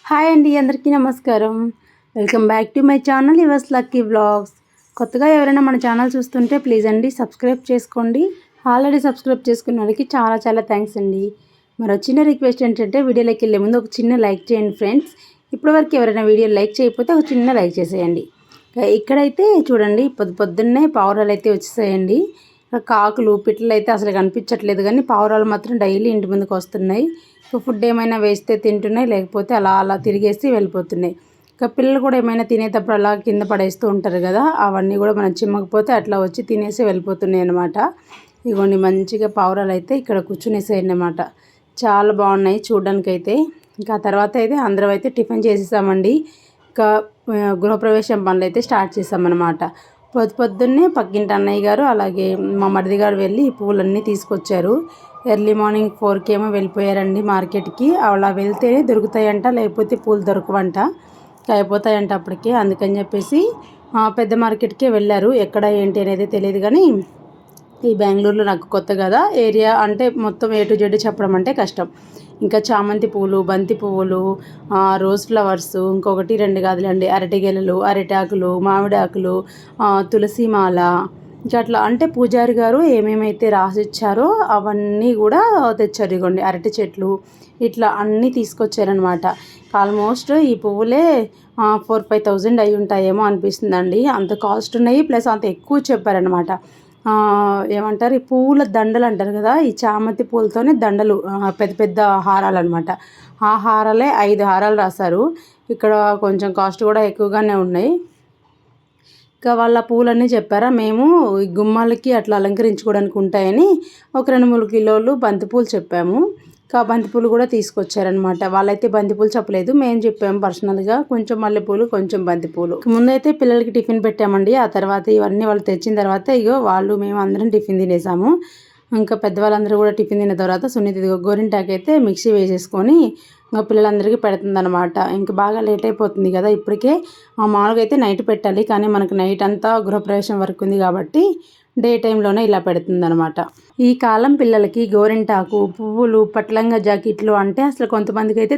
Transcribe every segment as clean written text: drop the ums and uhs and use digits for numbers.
Hi అండి, అందరికీ నమస్కారం. Welcome back to my channel yours lucky vlogs. కొత్తగా ఎవరైనా మన ఛానల్ చూస్తుంటే ప్లీజ్ అండి సబ్స్క్రైబ్ చేసుకోండి. ఆల్రెడీ సబ్స్క్రైబ్ చేసుకున్న వాళ్ళకి చాలా చాలా థ్యాంక్స్ అండి. మరో చిన్న రిక్వెస్ట్ ఏంటంటే వీడియోలోకి వెళ్ళే ముందు ఒక చిన్న లైక్ చేయండి ఫ్రెండ్స్. ఇప్పటివరకు ఎవరైనా వీడియో లైక్ చేయకపోతే ఒక చిన్న లైక్ చేసేయండి. ఇక్కడైతే చూడండి పొద్దున్నే పావురాలు అయితే వచ్చేసాయండి. కాకులు పిట్టలు అయితే అసలు కనిపించట్లేదు, కానీ పావురాలు మాత్రం డైలీ ఇంటి ముందుకు వస్తున్నాయి. ఫుడ్ ఏమైనా వేస్తే తింటున్నాయి, లేకపోతే అలా అలా తిరిగేసి వెళ్ళిపోతున్నాయి. పిల్లలు కూడా ఏమైనా తినేటప్పుడు అలా కింద పడేస్తూ ఉంటారు కదా, అవన్నీ కూడా మనం చిమ్మకపోతే అట్లా వచ్చి తినేసి వెళ్ళిపోతున్నాయి అన్నమాట. ఇగోండి మంచిగా పావురాలు అయితే ఇక్కడ కూర్చునేసాయి అన్నమాట. చాలా బాగున్నాయి చూడడానికైతే. ఇంకా తర్వాత అయితే అందరం అయితే టిఫిన్ చేసేసామండి. ఇంకా గృహప్రవేశం పనులు అయితే స్టార్ట్ చేసామన్నమాట. పొద్దున్నే పక్కింటి అన్నయ్య గారు అలాగే మా మరిది గారు వెళ్ళి ఈ పూలన్నీ తీసుకొచ్చారు. ఎర్లీ మార్నింగ్ 4కి ఏమో వెళ్ళిపోయారండి మార్కెట్కి. అలా వెళ్తేనే దొరుకుతాయంట, లేకపోతే పూలు దొరకవంట, అయిపోతాయంట అప్పటికే. అందుకని చెప్పేసి పెద్ద మార్కెట్కే వెళ్ళారు. ఎక్కడ ఏంటి అనేది తెలియదు, కానీ ఈ బెంగళూరులో నాకు కొత్త కదా, ఏరియా అంటే మొత్తం A to Z చెప్పడం అంటే కష్టం. ఇంకా చామంతి పువ్వులు, బంతి పువ్వులు, రోజ్ ఫ్లవర్స్, ఇంకొకటి 2 కాదులండి, అరటి గెలలు, అరిటాకులు, మామిడాకులు, తులసి మాల, ఇంకా అట్లా అంటే పూజారి గారు ఏమేమైతే రాసిచ్చారో అవన్నీ కూడా తెచ్చారు. ఇగోండి అరటి చెట్లు ఇట్లా అన్నీ తీసుకొచ్చారనమాట. ఆల్మోస్ట్ ఈ పువ్వులే 4-5 thousand అయి ఉంటాయేమో అనిపిస్తుందండి. అంత కాస్ట్ ఉన్నాయి, ప్లస్ అంత ఎక్కువ చెప్పారనమాట. ఏమంటారు, ఈ పువ్వుల దండలు అంటారు కదా, ఈ చామంతి పూలతోనే దండలు, పెద్ద పెద్ద హారాలు అనమాట. ఆ హారాలే 5 హారాలు రాశారు. ఇక్కడ కొంచెం కాస్ట్ కూడా ఎక్కువగానే ఉన్నాయి. ఇంకా వాళ్ళ పూలన్నీ చెప్పారా, మేము గుమ్మాలకి అట్లా అలంకరించుకోవడానికి ఉంటాయని ఒక 2-3 కిలోలు బంతిపూలు చెప్పాము. ఇంకా బంతిపూలు కూడా తీసుకొచ్చారనమాట. వాళ్ళైతే బంతిపూలు చెప్పలేదు, మేము చెప్పాము పర్సనల్గా. కొంచెం మల్లెపూలు, కొంచెం బంతిపూలు. ముందైతే పిల్లలకి టిఫిన్ పెట్టామండి. ఆ తర్వాత ఇవన్నీ వాళ్ళు తెచ్చిన తర్వాత మేము అందరం టిఫిన్ తినేసాము. ఇంకా పెద్దవాళ్ళందరూ కూడా టిఫిన్ తిన్న తర్వాత సునీత గోరింటాకు అయితే మిక్సీ వేసేసుకొని ఇంకా పిల్లలందరికీ పెడుతుందన్నమాట. ఇంకా బాగా లేట్ అయిపోతుంది కదా ఇప్పటికే. మామూలుగా అయితే నైట్ పెట్టాలి, కానీ మనకు నైట్ అంతా గృహప్రవేశం వర్క్ ఉంది కాబట్టి డే టైంలోనే ఇలా పెడుతుందనమాట. ఈ కాలం పిల్లలకి గోరింటాకు, పువ్వులు, పట్లంగా జాకెట్లు అంటే అసలు కొంతమందికి అయితే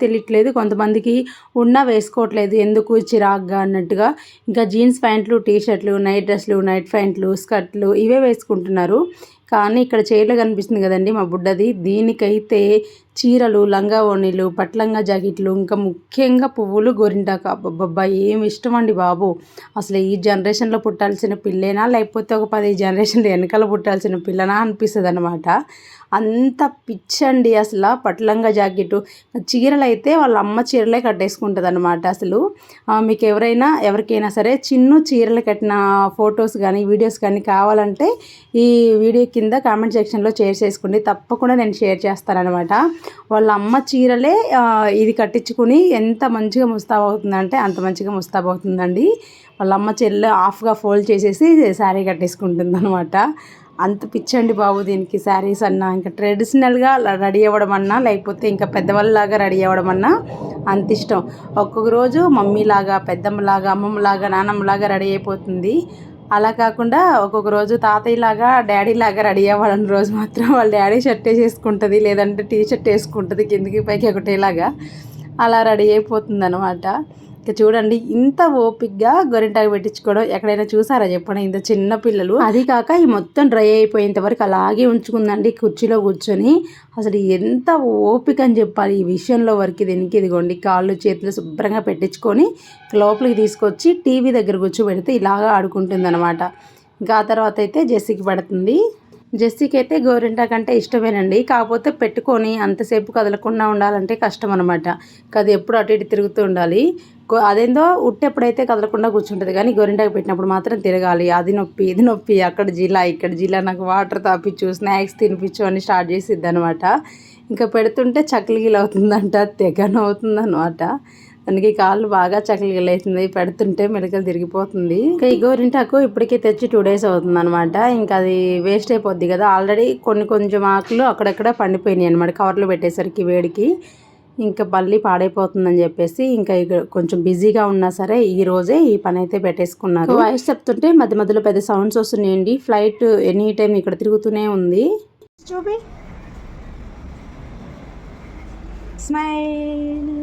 తెలియట్లేదు, కొంతమందికి ఉన్నా వేసుకోవట్లేదు, ఎందుకు చిరాగ్గా అన్నట్టుగా. ఇంకా జీన్స్ ప్యాంట్లు, టీషర్ట్లు, నైట్ డ్రెస్లు, నైట్ ప్యాంట్లు, స్కర్ట్లు ఇవే వేసుకుంటున్నారు. కానీ ఇక్కడ చీరలు కనిపిస్తుంది కదండి మా బుడ్డది, దీనికైతే చీరలు, లంగా ఓణీలు, పట్లంగా జాకెట్లు, ఇంకా ముఖ్యంగా పువ్వులు, గోరింటాకు అబ్బబ్బబ్బా ఏమి ఇష్టం అండి బాబు. అసలు ఈ జనరేషన్లో పుట్టాల్సిన పిల్లేనా, లేకపోతే ఒక 10 జనరేషన్లు వెనకాల పుట్టాల్సిన పిల్లనా అనిపిస్తుంది అనమాట. అంత పిచ్చండి అసలు. పట్లంగా జాకెట్టు, చీరలు అయితే వాళ్ళ అమ్మ చీరలే కట్టేసుకుంటుంది అనమాట. అసలు మీకు ఎవరికైనా సరే చిన్న చీరలు కట్టిన ఫొటోస్ కానీ వీడియోస్ కానీ కావాలంటే ఈ వీడియో కింద కామెంట్ సెక్షన్లో షేర్ చేసుకోండి, తప్పకుండా నేను షేర్ చేస్తానన్నమాట. వాళ్ళ అమ్మ చీరలే ఇది కట్టించుకుని ఎంత మంచిగా ముస్తాబవుతుందంటే అంత మంచిగా ముస్తాబవుతుందండి. వాళ్ళ అమ్మ చీరలు హాఫ్గా ఫోల్డ్ చేసేసి శారీ కట్టేసుకుంటుంది అనమాట. అంత పిచ్చండి బాబు దీనికి. శారీస్ అన్నా, ఇంకా ట్రెడిషనల్గా రెడీ అవ్వడం అన్నా, లేకపోతే ఇంకా పెద్దవాళ్ళలాగా రెడీ అవ్వడం అన్నా అంత ఇష్టం. ఒక్కొక్క రోజు మమ్మీలాగా, పెద్దమ్మలాగా, అమ్మమ్మలాగా, నానమ్మలాగా రెడీ అయిపోతుంది. అలా కాకుండా ఒక్కొక్క రోజు తాతయ్యలాగా, డాడీలాగా రెడీ అవ్వాలని రోజు మాత్రం వాళ్ళ డాడీ షర్ట్ వేసేసుకుంటుంది, లేదంటే టీ షర్ట్ వేసుకుంటుంది కిందికి పైకి ఒకటేలాగా. అలా రెడీ అయిపోతుంది అనమాట. ఇక చూడండి ఇంత ఓపిక్గా గోరింటాకు పెట్టించుకోవడం ఎక్కడైనా చూసారా చెప్పండి, ఇంత చిన్న పిల్లలు. అది కాక ఈ మొత్తం డ్రై అయిపోయేంత వరకు అలాగే ఉంచుకుందండి కుర్చీలో కూర్చొని. అసలు ఎంత ఓపిక అని చెప్పాలి ఈ విషయంలో వరకు. దీనికి ఇదిగోండి కాళ్ళు చేతులు శుభ్రంగా పెట్టించుకొని లోపలికి తీసుకొచ్చి టీవీ దగ్గర కూర్చోబెడితే ఇలాగా ఆడుకుంటుంది అనమాట. ఇంకా ఆ తర్వాత అయితే జెస్సీకి పెడుతుంది. జెస్సీకి అయితే గోరింటాకు అంటే ఇష్టమేనండి, కాకపోతే పెట్టుకొని అంతసేపు కదలకుండా ఉండాలంటే కష్టం అనమాట. అది ఎప్పుడు అటు ఇటు తిరుగుతూ ఉండాలి. అదేందో ఉట్టెప్పుడైతే కదలకుండా కూర్చుంటుంది, కానీ గోరింటాకు పెట్టినప్పుడు మాత్రం తిరగాలి. అది నొప్పి ఇది నొప్పి, అక్కడ జిల్లా ఇక్కడ జిల్లా, నాకు వాటర్ తాపించు, స్నాక్స్ తినిపించు అని స్టార్ట్ చేసిద్ది అనమాట. ఇంకా పెడుతుంటే చక్కలిగిలు అవుతుందంట, తెగనవుతుంది అనమాట. దానికి కాళ్ళు బాగా చక్కలిగిలు అవుతుంది, పెడుతుంటే మెడకలు తిరిగిపోతుంది. ఇంకా ఈ గోరింటాకు ఇప్పటికే తెచ్చి 2 days అవుతుంది అనమాట. ఇంకా అది వేస్ట్ అయిపోద్ది కదా, ఆల్రెడీ కొంచెం ఆకులు అక్కడక్కడ పండిపోయినాయి అనమాట కవర్లో పెట్టేసరికి వేడికి. ఇంకా మళ్ళీ పాడైపోతుందని చెప్పేసి ఇంకా కొంచెం బిజీగా ఉన్నా సరే ఈ రోజే ఈ పని అయితే పెట్టేసుకున్నారు. వాయిస్ చెప్తుంటే మధ్య మధ్యలో పెద్ద సౌండ్స్ వస్తున్నాయండి. ఫ్లైట్ ఎనీ టైం ఇక్కడ తిరుగుతూనే ఉంది. స్మైల్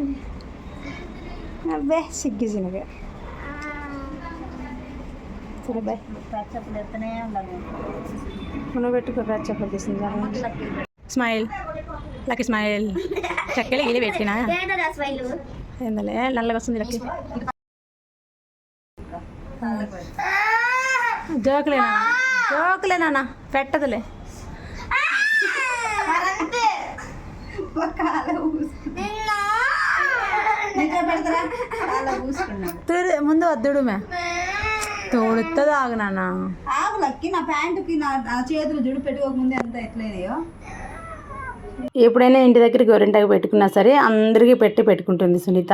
అబ్బే సిగ్గు సినగా సరే బాయ్. మనం పెట్టుకో చెప్పలు తీసింది. Smile lucky smile. చక్కలు గిలి పెట్టినా ఏందలే నల్లగా వస్తుంది లక్కీ. జోకులేనా పెట్టదులే. ముందు వద్దుడు మే తోడుతుంది ఆగు నాన్న. ఆగు లక్కి, నా ప్యాంటుకి నా చేతులు జుడు పెట్టుకోకముందే అంత ఎట్లేదయో. ఎప్పుడైనా ఇంటి దగ్గర గోరింటాకు పెట్టుకున్నా సరే అందరికీ పెట్టుకుంటుంది సునీత.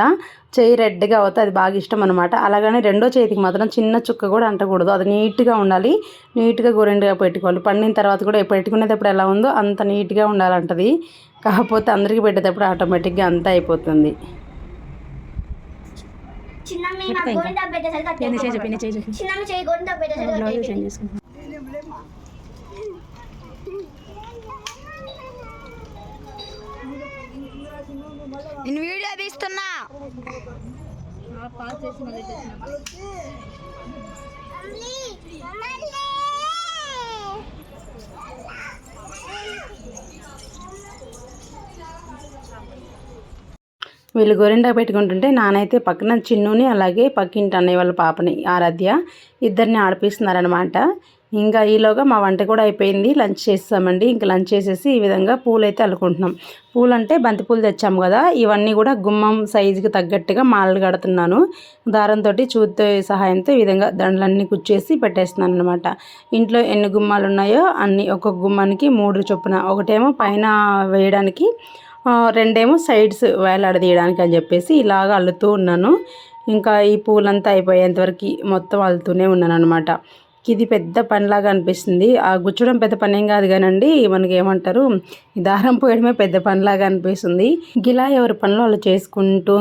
చేయి రెడ్గా అవుతే అది బాగా ఇష్టం అనమాట. అలాగని రెండో చేతికి మాత్రం చిన్న చుక్క కూడా అంటకూడదు. అది నీట్గా ఉండాలి. నీట్గా గోరింటగా పెట్టుకోవాలి. పండిన తర్వాత కూడా పెట్టుకునేటప్పుడు ఎలా ఉందో అంత నీట్గా ఉండాలంటది. కాకపోతే అందరికీ పెట్టేటప్పుడు ఆటోమేటిక్గా అంతా అయిపోతుంది. నేను వీడియో తీస్తున్నా. వీళ్ళు గోరింటా పెట్టుకుంటుంటే నానైతే పక్కన చిన్నుని అలాగే పక్కింటి అన్నయ్య వాళ్ళ పాపని ఆరాధ్య ఇద్దరిని ఆడిపిస్తున్నారనమాట. ఇంకా ఈలోగా మా వంట కూడా అయిపోయింది. లంచ్ చేస్తామండి. ఇంకా లంచ్ చేసేసి ఈ విధంగా పూలు అయితే అల్లుకుంటున్నాం. పూలు అంటే బంతిపూలు తెచ్చాము కదా, ఇవన్నీ కూడా గుమ్మం సైజుకి తగ్గట్టుగా మాలలు కడుతున్నాను. దారంతో చూతో సహాయంతో ఈ విధంగా దండలన్నీ కుచ్చేసి పెట్టేస్తున్నాను అనమాట. ఇంట్లో ఎన్ని గుమ్మాలు ఉన్నాయో అన్ని ఒక్కొక్క గుమ్మానికి 3 చొప్పున, ఒకటేమో పైన వేయడానికి, 2 సైడ్స్ వేలాడదీయడానికి అని చెప్పేసి ఇలాగ అల్లుతూ ఉన్నాను. ఇంకా ఈ పూలంతా అయిపోయేంతవరకు మొత్తం అల్లుతూనే ఉన్నాను అనమాట. ఇది పెద్ద పనిలాగా అనిపిస్తుంది. ఆ గుచ్చడం పెద్ద పని ఏం కాదు కానండి, మనకి ఏమంటారు, ఈ దారం పోయడమే పెద్ద పనిలాగా అనిపిస్తుంది. ఇలా ఎవరి పనులు వాళ్ళు చేసుకుంటూ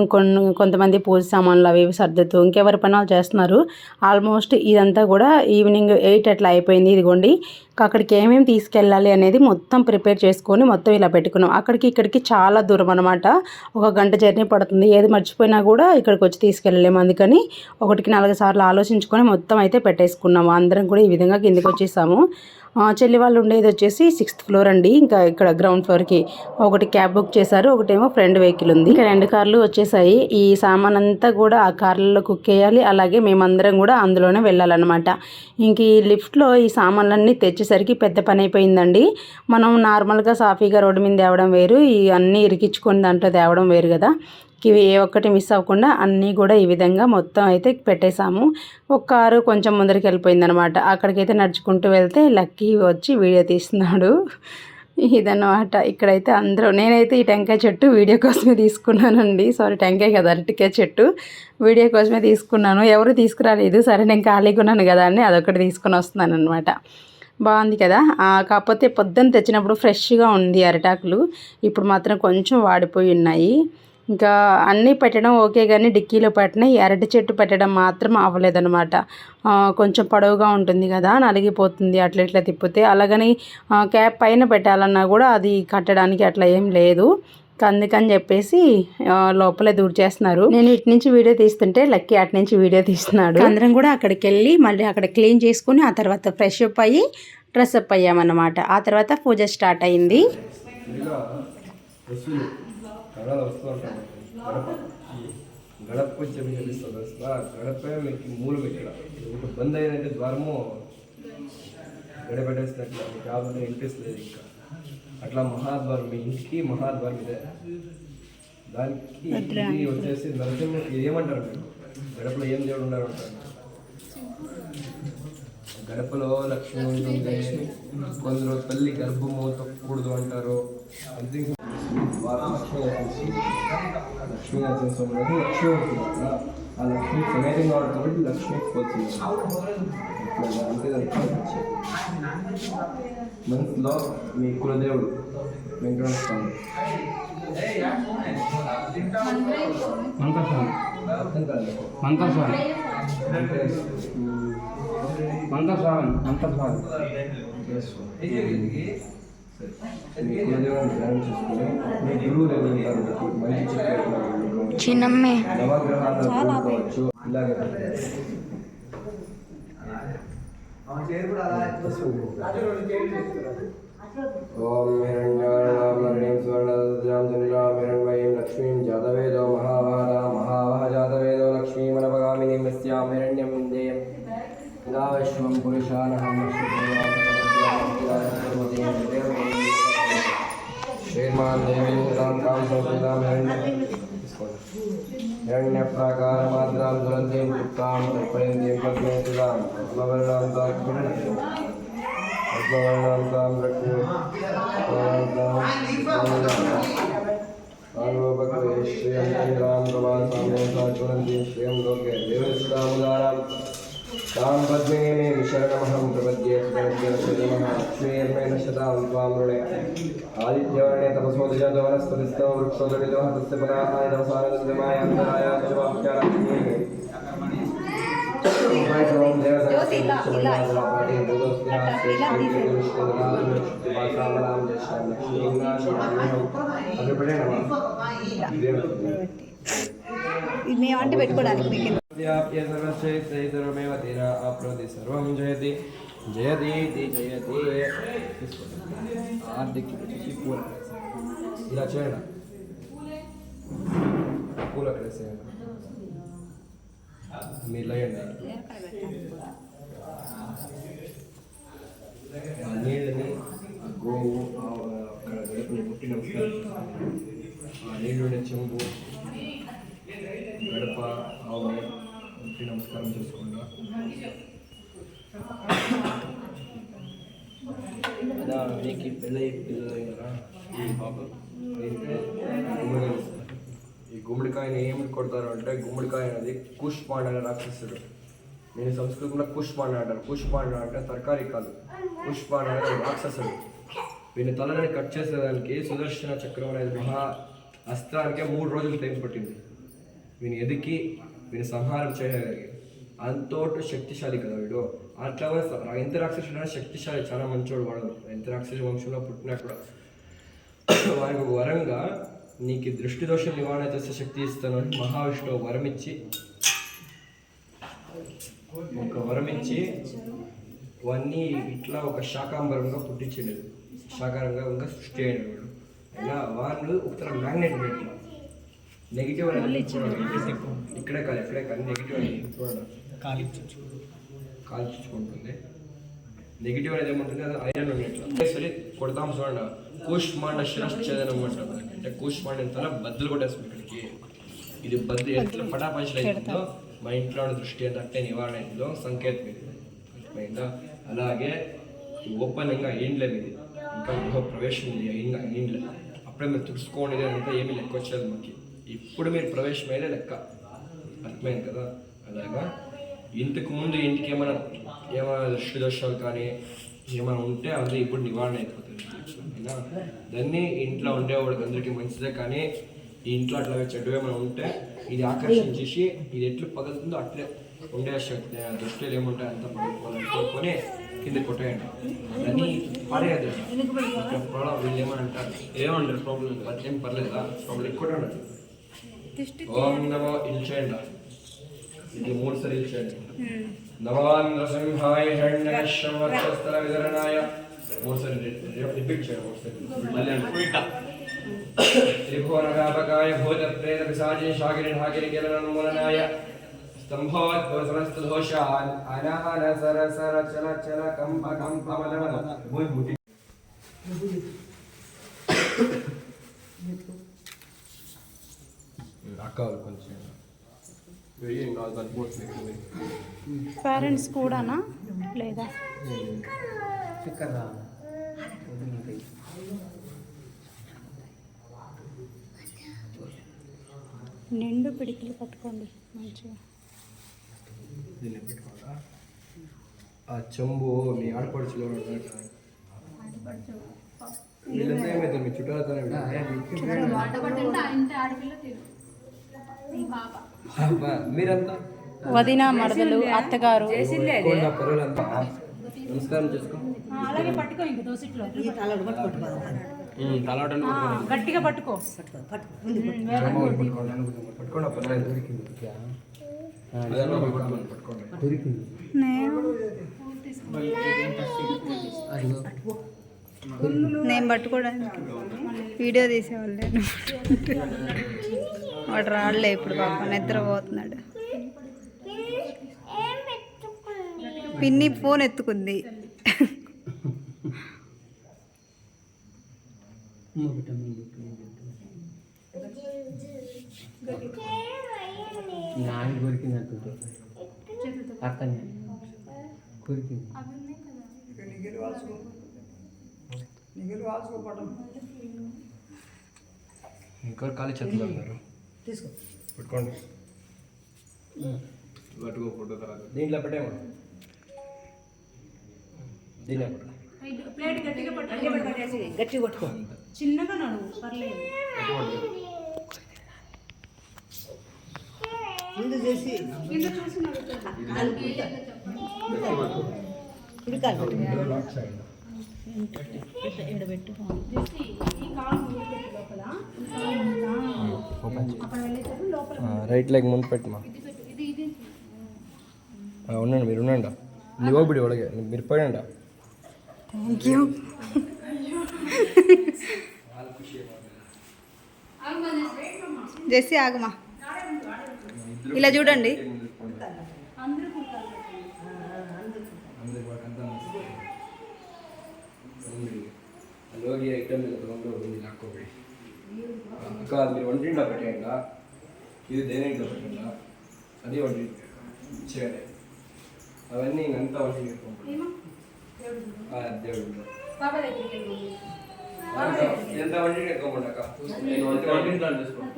కొంతమంది పూజ సామాన్లు అవి సర్దుతూ ఇంకెవరి పని వాళ్ళు చేస్తున్నారు. ఆల్మోస్ట్ ఇదంతా కూడా ఈవినింగ్ 8 అట్లా అయిపోయింది. ఇదిగోండి అక్కడికి ఏమేమి తీసుకెళ్ళాలి అనేది మొత్తం ప్రిపేర్ చేసుకొని మొత్తం ఇలా పెట్టుకున్నాం. అక్కడికి ఇక్కడికి చాలా దూరం అనమాట. 1 గంట జర్నీ పడుతుంది. ఏది మర్చిపోయినా కూడా ఇక్కడికి వచ్చి తీసుకెళ్ళలేము. అందుకని 1కి 4 సార్లు ఆలోచించుకొని మొత్తం అయితే పెట్టేసుకున్నాము. అందరం కూడా ఈ విధంగా కిందకి వచ్చేసాము. చెల్లి వాళ్ళు ఉండేది వచ్చేసి 6th ఫ్లోర్ అండి. ఇంకా ఇక్కడ గ్రౌండ్ ఫ్లోర్కి ఒకటి క్యాబ్ బుక్ చేశారు, ఒకటేమో ఫ్రెండ్ వెహికల్ ఉంది. ఇంకా 2 కార్లు వచ్చేసాయి. ఈ సామాన్ అంతా కూడా ఆ కార్లలో కుక్ చేయాలి. అలాగే మేమందరం కూడా అందులోనే వెళ్ళాలన్నమాట. ఇంక ఈ లిఫ్ట్లో ఈ సామాన్లన్నీ తెచ్చేసరికి పెద్ద పని అయిపోయిందండి. మనం నార్మల్గా సాఫీగా రోడ్డు మీద తేవడం వేరు, ఈ అన్నీ ఇరికించుకొని దాంట్లో తేవడం వేరు కదా. ఇవి ఏ ఒక్కటి మిస్ అవ్వకుండా అన్నీ కూడా ఈ విధంగా మొత్తం అయితే పెట్టేశాము. ఒక కారు కొంచెం ముందరికి వెళ్ళిపోయిందనమాట. అక్కడికైతే నడుచుకుంటూ వెళ్తే లక్కీ వచ్చి వీడియో తీస్తున్నాడు. ఇదన్నమాట. ఇక్కడైతే అందరూ, నేనైతే ఈ టెంకాయ చెట్టు వీడియో కోసమే తీసుకున్నానండి. సారీ, టెంకాయ కదా, అరటికాయ చెట్టు వీడియో కోసమే తీసుకున్నాను. ఎవరు తీసుకురాలేదు. సరే నేను ఖాళీగా ఉన్నాను కదా అని అదొకటి తీసుకొని వస్తున్నాను అనమాట. బాగుంది కదా. కాకపోతే పొద్దున్న తెచ్చినప్పుడు ఫ్రెష్గా ఉంది అరిటాకులు. ఇప్పుడు మాత్రం కొంచెం వాడిపోయి ఉన్నాయి. ఇంకా అన్నీ పెట్టడం ఓకే కానీ డిక్కీలో పెట్టిన ఈ అరటి చెట్టు పెట్టడం మాత్రం అవ్వలేదన్నమాట. కొంచెం పొడవుగా ఉంటుంది కదా, నలిగిపోతుంది అట్లా ఇట్లా తిప్పితే. అలాగని క్యాప్ పైన పెట్టాలన్నా కూడా అది కట్టడానికి అట్లా ఏం లేదు. అందుకని చెప్పేసి లోపలే దూర్ చేస్తున్నారు. నేను ఇటు నుంచి వీడియో తీస్తుంటే లక్కీ అటు నుంచి వీడియో తీస్తున్నాడు. అందరం కూడా అక్కడికి వెళ్ళి మళ్ళీ అక్కడ క్లీన్ చేసుకుని ఆ తర్వాత ఫ్రెష్ అప్ అయ్యి డ్రెస్అప్ అయ్యామన్నమాట. ఆ తర్వాత పూజ స్టార్ట్ అయింది. వస్తూ ఉంటాను గడప కొంచెం తెలుస్తుంది అసలు గడపే మీకు మూలు పెట్టడం. ఇప్పుడు బంద్ అయ్యిందంటే ద్వారము గడపెట్టేసినట్లు జాబ్ అంటే ఇంట్రెస్ట్ లేదు. ఇంకా అట్లా మహాద్వారం, మీ ఇంటికి మహాద్వారం ఇదే. దానికి ఇది వచ్చేసి నరసింహ, ఇది ఏమంటారు మీరు? గడపలో ఏం దేవుడు ఉన్నారు అంటారు. గడపలో లక్ష్మి ఉంటుంది. కొందరు తల్లి గర్భము తొక్కకూడదు అంటారు. సంథింగ్ లక్ష్మీ నరసింహస్వామి లక్ష్మీ ఉంటుంది కదా, ఆ లక్ష్మి సమేతంగా ఉంటుంది కాబట్టి లక్ష్మీ పోతుంది. అంతే మనసులో మీ కులదేవుడు వెంకటేశ్వర స్వామి. మీ కులదేవాన్ని ధ్యానం చేసుకుని మీ గురువులు ఎవరు ఉంటారు మీకు మంచి చిత్రం చిన్నమ్మే నవగ్రహాలను కోరుకోవచ్చు. ఇలాగే ఓం హిరణ్యాం స్వర్ణం చంద్రాం హిరణ్మయీం లక్ష్మీం జాతవేదో మహావహ జాతవేదో లక్ష్మీమనపగామినీం యస్యాం హిరణ్యం విందేయం విశ్వం పురుషానహం శ్రీమాన్ దేవీం కాం సంస్కృతాం हिरण्यप्राकारमात्रां ज्वलन्तीं तृप्तां तर्पयन्तीं पद्मे सुधां पद्मवर्णां तां सर्वभक्ते श्रियं चन्द्रां प्रभासां सा ज्वलन्तीं श्रियं लोके देवस्तामुदारां तां पद्मिनीं शरणमहं प्रपद्ये लक्ष्मीर्मेण शतां त्वां वृणे आदित्यवर्णे तपसोदजातो वनस्पतिस्थो वृक्षोदविदोह तस्य पदाय तपसारदमाय अन्तरायाश्चवाप्याराज्ञे మేమంటే పెట్టుకోవడానికి మీకు सर्वमेव तेन आप्नोति सर्वं जयति जयतीति जयति ఆర్థిక పూల ఇలా చేయండి పూల కడేసేయండి మీరు లేయండి ఆ నీళ్ళని ఆ గోవు అక్కడ గడపని ముట్టి నమస్కారం ఆ నీళ్ళు చెంబు గడప ఆవుని ముట్టి నమస్కారం చేసుకుంటా అదా నీకు పెళ్ళి పిల్లలైనరా ఈ పాప ఈ గుమ్మడికాయని ఏమిటి కొడతారు అంటే గుమ్మడికాయ అనేది కుష్మాండ్ అనే రాక్షసుడు. నేను సంస్కృతంలో కుష్మాండ్ అంటారు. కుష్మాండ్ అంటే తరకారీ కాదు, కుష్మాండ్ అనేది రాక్షసుడు. వీని తలని కట్ చేసేదానికి సుదర్శన చక్రం అనేది మహా అస్త్రానికే 3 రోజులు టైం పట్టింది. వీని ఎదికి వీని సంహారం చేయగలిగి అంతోటి శక్తిశాలి కదా వీడు. అట్లా ఎంత రాక్షసుడు అయినా శక్తిశాలి, చాలా మంచోడు వాడు. ఎంత రాక్షస వంశంలో పుట్టినా కూడా వారికి ఒక వరంగా నీకు దృష్టి దోషం నివారణ చేసే శక్తి ఇస్తాను అని మహావిష్ణువు వరమిచ్చి ఇవన్నీ ఇట్లా ఒక శాకాంబరంగా పుట్టించలేదు. శాకారంగా ఇంకా సృష్టి అయిన వాడు అయినా వాళ్ళు ఒక మ్యాగ్నెట్ పెట్టి నెగిటివ్ అనేది ఇక్కడే కాదు ఎక్కడే కానీ నెగిటివ్ అనేది చూడండి కాల్చుకుంటుంది. నెగిటివ్ అనేది ఏముంటుంది, అది ఐరన్ ఉన్నట్లు సరే కొడతాం చూడండి. కూష్మాండ శిరశ్చేదనం అంటారు. అంటే కూష్మాండ ఎంత బద్దలు కొట్టేస్తుంది ఇక్కడికి. ఇది బద్దు ఎట్లా పటాపంచలు అవుతుందో మా ఇంట్లో ఉన్న దృష్టి ఎంత అంటే నివారణ అవుతుందో సంకేతం ఇది అర్థమైందా. అలాగే ఓపెన్గా ఇండ్ల మీది ఇంకా గృహ ప్రవేశం ఉంది ఇండ్ల అప్పుడే మీరు తుడుచుకోండి అంతా ఏమీ లెక్క వచ్చేది మాకు. ఇప్పుడు మీరు ప్రవేశం అయితే లెక్క, అర్థమైంది కదా. అలాగా ఇంతకు ముందు ఇంటికి ఏమైనా దృష్టి దోషాలు కానీ ఏమైనా ఉంటే అది ఇప్పుడు నివారణ అయిపోతుంది. అయినా దాన్ని ఇంట్లో ఉండేవాడికి అందరికీ మంచిదే. కానీ ఈ ఇంట్లో అట్లా చెడ్డ ఏమైనా ఉంటే ఇది ఆకర్షించేసి ఇది ఎట్లు పగులుతుందో అట్లే ఉండే శక్తి దృష్టిలో ఏముంటాయి అంతా పడుకోవాలనుకొని కింద కొట్టేయండి. దాన్ని పారేయద్దు. ప్రాబ్లం వీళ్ళు ఏమని అంటారు, ఏమంటారు ప్రాబ్లం అట్లేం పర్లేదా, ప్రాబ్లం ఎక్కువ ఉండదు. ఓం నమో ఇల్చేయండి, ఇది 3 సార్లు ఇల్చేయండి. నమాన్ నరసింహాయ హిరణ్యకశ్యపవక్షస్థల విదరణాయ 3 సార్లు రిపీట్ చేయండి. మళ్ళీ ఉల్టా త్రిభువనవ్యాపకాయ భూత ప్రేత పిశాచి శాకిని ఢాకిని కిరణోన్మూలనాయ స్తంభోద్భవ సమస్త దోషాన్ అనహన సర సర చల చల కంప కంప మలమల భూతి అక్క కొంచెం పేరెంట్స్ కూడానా లేదా? నిండు పిడికిలు పట్టుకోండి మంచిగా. ఆ చెంబు మీ ఆడపడుచులో వీళ్ళంతా ఏమవుతారు మీ చుట్టాలతోనే మీరంతా వదిన మరదలు అత్తగారు పరువులంతా నమస్కారం చేసుకో. అలాగే పట్టుకో ఇంక దోసిట్లో ఈ తలడు పట్టుకుంటున్నాను తలాటను గట్టిగా పట్టుకో. పట్టుకోండి అప్పుడు దొరికింది. నేను పట్టుకోవడానికి వీడియో తీసేవాళ్ళు వాడు రాళ్ళే ఇప్పుడు పాప నిద్రపోతున్నాడు. పిన్ని ఫోన్ ఎత్తుకుంది. నాన్న కొరికింది అక్కనే కొరికింది. ఇంకొకరు ఖాళీ చేతులు అన్నారు. తీసుకో పెట్టుకోండి. పట్టుకో ఫోటో తర్వాత దీంట్లో పెట్టేమో దీంట్లో ప్లేట్ గట్టిగా పట్టుకో. గట్టి పట్టుకో. చిన్నగా నడువు పర్లేదు. ముందు చేసి రైట్ లెగ్ ముందు పెట్టమా. ఉండండి మీరు ఉండండి. నువ్వు బిడి ఒಳಗೆ మీరు పోయండి. Thank you. జెస్సీ ఆగమా, ఇలా చూడండి. లోగి ఐటమ్ ಹಾಕೋಬೇಡಿ ಅಕ್ಕ. మీరు వంటింట్లో పెట్టేయండి. ఇది దేనింట్లో పెట్టండి. అది వంటి చేయండి. అవన్నీ ఇంకంతా వంటి దేవుడు ఎంత వంటి ఎక్కువ అక్క. నేను వంటింట్లో తీసుకోండి.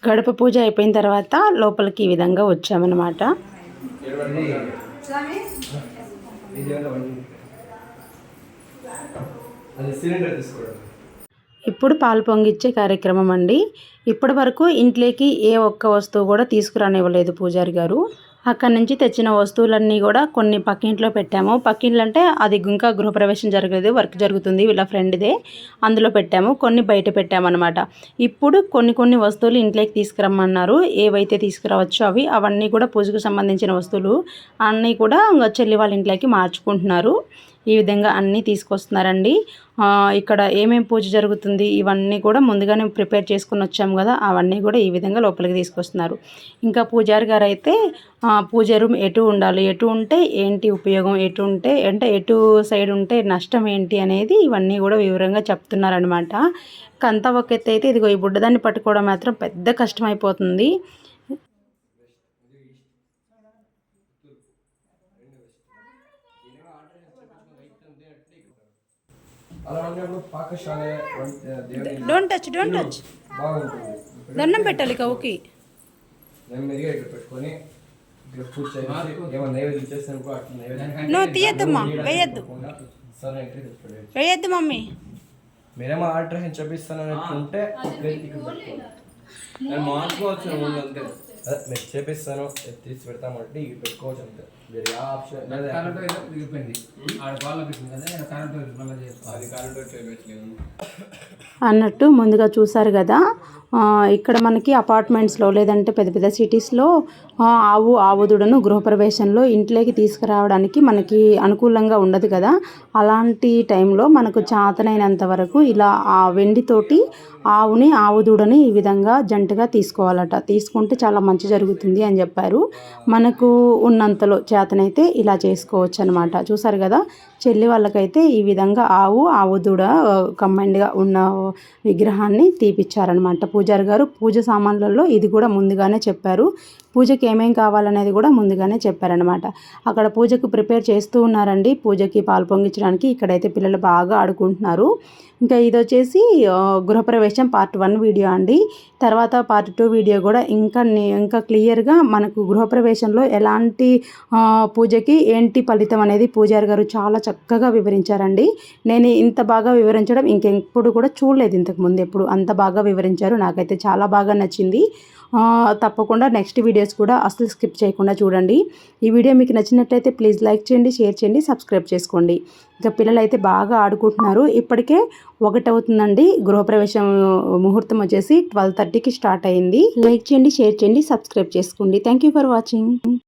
గడప పూజ అయిపోయిన తర్వాత లోపలికి ఈ విధంగా వచ్చామన్నమాట. ఇప్పుడు పాలు పొంగిచ్చే కార్యక్రమం అండి. ఇప్పటి వరకు ఇంట్లోకి ఏ ఒక్క వస్తువు కూడా తీసుకురానివ్వలేదు పూజారి గారు. అక్కడి నుంచి తెచ్చిన వస్తువులన్నీ కూడా కొన్ని పక్కింట్లో పెట్టాము. పక్కింట్లో అంటే అది ఇంకా గృహప్రవేశం జరగలేదు, వర్క్ జరుగుతుంది వీళ్ళ ఫ్రెండ్దే, అందులో పెట్టాము. కొన్ని బయట పెట్టామన్నమాట. ఇప్పుడు కొన్ని వస్తువులు ఇంట్లోకి తీసుకురమ్మన్నారు. ఏవైతే తీసుకురావచ్చో అవన్నీ కూడా పూజకు సంబంధించిన వస్తువులు అన్నీ కూడా చెల్లి వాళ్ళ ఇంట్లోకి మార్చుకుంటున్నారు. ఈ విధంగా అన్నీ తీసుకొస్తున్నారండి. ఇక్కడ ఏమేం పూజ జరుగుతుంది ఇవన్నీ కూడా ముందుగానే ప్రిపేర్ చేసుకుని వచ్చాము కదా, అవన్నీ కూడా ఈ విధంగా లోపలికి తీసుకొస్తున్నారు. ఇంకా పూజారి గారు అయితే పూజ రూమ్ ఎటు ఉండాలి, ఎటు ఉంటే ఏంటి ఉపయోగం, ఎటు ఉంటే అంటే ఎటు సైడ్ ఉంటే నష్టం ఏంటి అనేది ఇవన్నీ కూడా వివరంగా చెప్తున్నారనమాట. కంత ఒక ఎత్తు అయితే ఇదిగో ఈ బుడ్డదాన్ని పట్టుకోవడం మాత్రం పెద్ద కష్టం అయిపోతుంది. డోంట్ టచ్ దండం పెట్టాలి కవుకి. నువ్వు తీయద్దమ్మా, వేయద్దు వేయద్దు మమ్మీ. మీరేమో ఆల్ట్రేషన్ చేపిస్తానంటే మార్చుకోవచ్చు అంతే. అదే మీరు చేపిస్తాను తీసి పెడతామంటే ఇవి పెట్టుకోవచ్చు అంతే. వేరే ఆప్షన్ అన్నట్టు ముందుగా చూసారు కదా. ఇక్కడ మనకి అపార్ట్మెంట్స్లో లేదంటే పెద్ద పెద్ద సిటీస్లో ఆవుదుడను గృహప్రవేశంలో ఇంట్లోకి తీసుకురావడానికి మనకి అనుకూలంగా ఉండదు కదా. అలాంటి టైంలో మనకు చేతనైనంత వరకు ఇలా ఆ వెండితోటి ఆవుదూడని ఈ విధంగా జంటగా తీసుకోవాలట. తీసుకుంటే చాలా మంచి జరుగుతుంది అని చెప్పారు. మనకు ఉన్నంతలో చేతనైతే ఇలా చేసుకోవచ్చు అనమాట. చూసారు కదా, చెల్లి వాళ్ళకైతే ఈ విధంగా ఆవుదూడ కంబైన్డ్గా ఉన్న విగ్రహాన్ని తీపిచ్చారనమాట పూజారి గారు. పూజ సామాన్లలో ఇది కూడా ముందుగానే చెప్పారు. పూజకి ఏమేం కావాలనేది కూడా ముందుగానే చెప్పారనమాట. అక్కడ పూజకు ప్రిపేర్ చేస్తూ ఉన్నారండి. పూజకి పాలు పొంగించడానికి ఇక్కడైతే పిల్లలు బాగా ఆడుకుంటున్నారు. ఇంకా ఇది వచ్చేసి గృహప్రవేశం పార్ట్ 1 వీడియో అండి. తర్వాత పార్ట్ 2 వీడియో కూడా ఇంకా క్లియర్గా మనకు గృహప్రవేశంలో ఎలాంటి పూజకి ఏంటి ఫలితం అనేది పూజారి గారు చాలా చక్కగా వివరించారండి. నేను ఇంత బాగా వివరించడం ఇంకెప్పుడు కూడా చూడలేదు ఇంతకుముందు ఎప్పుడు. అంత బాగా వివరించారు. నాకైతే చాలా బాగా నచ్చింది. తప్పకుండా నెక్స్ట్ వీడియోస్ వాయిస్ కూడా అస్సలు స్కిప్ చేయకుండా చూడండి. ఈ వీడియో మీకు నచ్చినట్లయితే ప్లీజ్ లైక్ చేయండి, షేర్ చేయండి, సబ్స్క్రైబ్ చేసుకోండి. ఇంకా పిల్లలు అయితే బాగా ఆడుకుంటున్నారు. ఇప్పటికే 1 అవుతుందండి. గృహప్రవేశం ముహూర్తం వచ్చేసి 12:30కి స్టార్ట్ అయింది. లైక్ చేయండి, షేర్ చేయండి, సబ్స్క్రైబ్ చేసుకోండి. Thank you for watching.